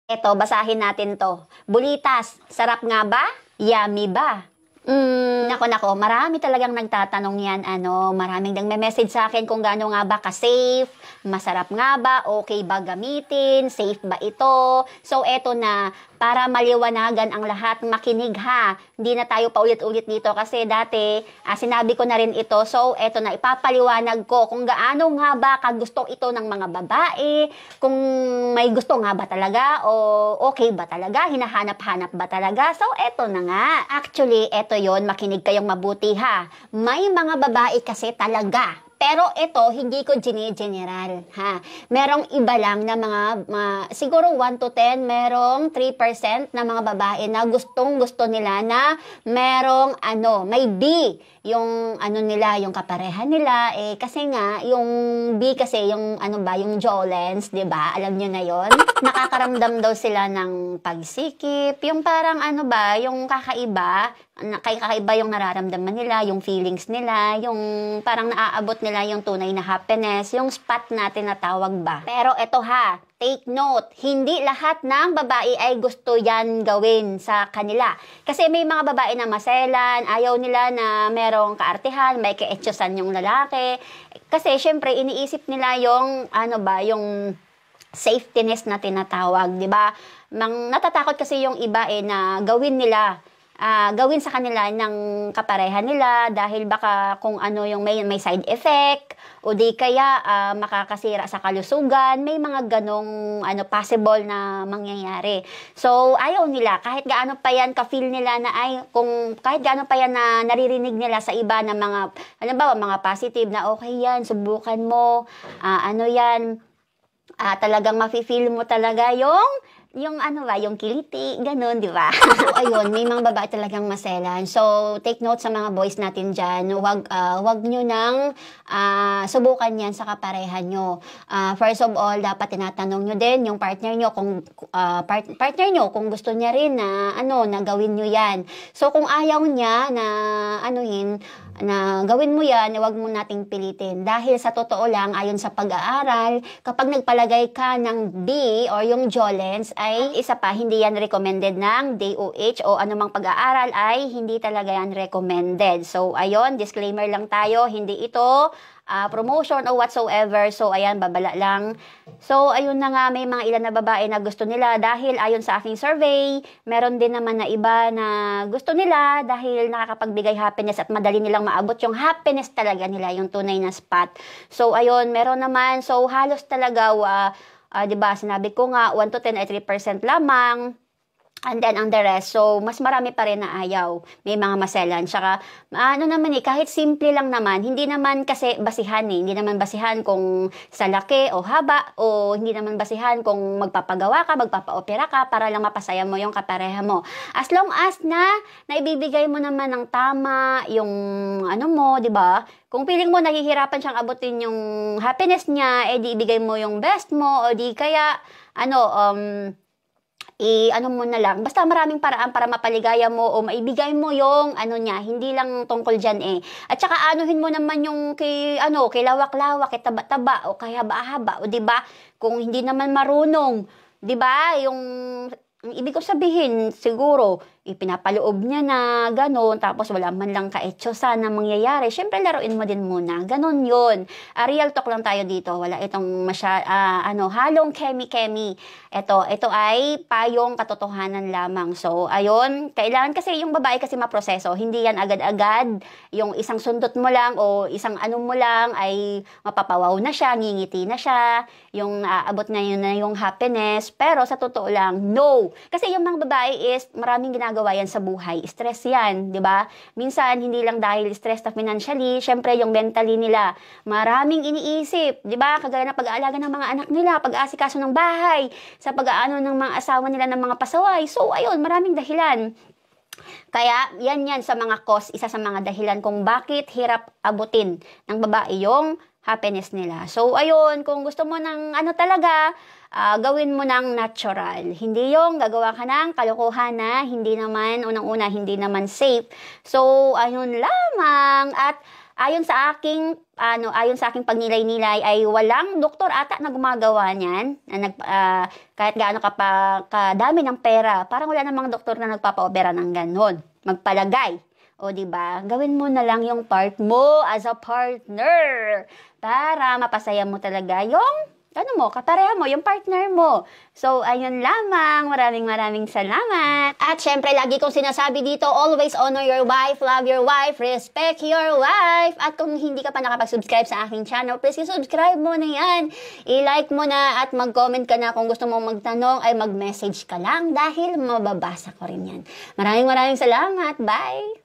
Eto, basahin natin to. Bulitas, sarap nga ba? Yummy ba? Nako, marami talagang nagtatanong yan, maraming nagme-message sa akin kung gaano nga ba ka-safe, masarap nga ba, okay ba gamitin, safe ba ito. So, eto na, para maliwanagan ang lahat, makinig ha. Hindi na tayo paulit-ulit dito kasi dati, sinabi ko na rin ito. So, eto na, ipapaliwanag ko kung gaano nga ba kagusto ito ng mga babae, kung may gusto nga ba talaga o okay ba talaga, hinahanap-hanap ba talaga. So, eto na nga. Actually, eto yon, makinig kayong mabuti ha. May mga babae kasi talaga. Pero ito, hindi ko general, ha. Merong iba lang na siguro 1 to 10, merong 3% na mga babae na gustong-gusto nila na merong may B, yung nila, yung kapareha nila, kasi nga, yung B kasi, yung yung Jolens, 'di ba? Alam niyo na yon. Nakakaramdam daw sila ng pagsikip, yung parang yung kakaiba yung nararamdaman nila, yung feelings nila, yung parang naaabot nila yung tunay na happiness, yung spot natin na tawag ba. Pero eto ha, take note, hindi lahat ng babae ay gusto yan gawin sa kanila. Kasi may mga babae na maselan, ayaw nila na merong kaartihan, may kaetyosan yung lalaki. Kasi syempre iniisip nila yung yung safetyness na tinatawag, di ba? Natatakot kasi yung iba na gawin sa kanila ng kapareha nila dahil baka kung yung may side effect o di kaya makakasira sa kalusugan, may mga ganong possible na mangyayari. So ayaw nila kahit gaano pa yan ka-feel nila na kahit gaano pa yan na naririnig nila sa iba na mga mga positive na okay yan, subukan mo, yan, talagang mafe-feel mo talaga yung kiliti, ganun, di ba? So, ayun, may mga babae talagang maselan. So, take note sa mga boys natin dyan, wag nyo nang subukan yan sa kapareha nyo. First of all, dapat tinatanong nyo din yung partner nyo kung gusto niya rin na gawin nyo yan. So, kung ayaw niya na na gawin mo yan, huwag mo nating pilitin. Dahil sa totoo lang, ayon sa pag-aaral, kapag nagpalagay ka ng B or yung Jolens, ay isa pa, hindi yan recommended ng DOH o anumang pag-aaral ay hindi talaga yan recommended. So, ayun, disclaimer lang tayo, hindi ito promotion or whatsoever. So, ayan, babala lang. So, ayun na nga, may mga ilan na babae na gusto nila dahil ayon sa aking survey, meron din naman na iba na gusto nila dahil nakakapagbigay happiness at madali nilang maabot yung happiness talaga nila, yung tunay na spot. So, ayun, meron naman. So, halos talaga, diba, sinabi ko nga, 1 to 10 ay 3% lamang. And then, ang the rest, so, mas marami pa rin na ayaw. May mga maselan. Tsaka, kahit simple lang naman, hindi naman kasi basihan Hindi naman basihan kung sa laki o haba, o hindi naman basihan kung magpapagawa ka, magpapaopera ka, para lang mapasaya mo yung kapareha mo. As long as na naibibigay mo naman ng tama, yung mo, di ba? Kung feeling mo nahihirapan siyang abutin yung happiness niya, di ibigay mo yung best mo, o di kaya, mo na lang. Basta maraming paraan para mapaligaya mo o maibigay mo yung niya. Hindi lang tungkol dyan At saka anuhin mo naman yung kay lawak-lawak, kay taba-taba o kay haba-haba. O diba? Kung hindi naman marunong, diba? Ang ibig ko sabihin, siguro, ipinapaloob niya na gano'n, tapos wala man lang kaetyosa na mangyayari. Siyempre, laruin mo din muna. Gano'n yun. Real talk lang tayo dito. Wala itong halong kemi-kemi. Ito ay payong katotohanan lamang. So, ayun, kailangan kasi yung babae kasi maproseso. Hindi yan agad-agad. Yung isang sundot mo lang o isang mo lang ay mapapawaw na siya, ngingiti na siya, yung aabot na yun na yung happiness. Pero sa totoo lang, no. Kasi yung mga babae is maraming ginagawa yan sa buhay. Stress yan, di ba? Minsan, hindi lang dahil stress na financially, syempre yung mentally nila, maraming iniisip, di ba? Kagaya ng pag-aalaga ng mga anak nila, pag-aasikaso ng bahay, sa pag-aano ng mga asawa nila ng mga pasaway. So, ayun, maraming dahilan. Kaya, yan sa mga cause, isa sa mga dahilan kung bakit hirap abutin ng babae yung happiness nila. So, ayun, kung gusto mo ng talaga, gawin mo ng natural. Hindi yung gagawa ka ng kalokohan na hindi naman, unang-una, hindi naman safe. So, ayun lamang. At ayon sa aking pagnilay-nilay ay walang doktor ata na gumagawa niyan. Kahit gaano kadami ng pera, parang wala namang doktor na nagpapa-opera ng ganon. Magpalagay. O, diba? Gawin mo na lang yung part mo as a partner para mapasaya mo talaga yung kapareha mo, yung partner mo. So, ayun lamang. Maraming salamat. At syempre, lagi kong sinasabi dito, always honor your wife, love your wife, respect your wife. At kung hindi ka pa nakapag-subscribe sa aking channel, please subscribe mo na yan. I-like mo na at mag-comment ka na kung gusto mong magtanong, ay mag-message ka lang dahil mababasa ko rin yan. Maraming salamat. Bye!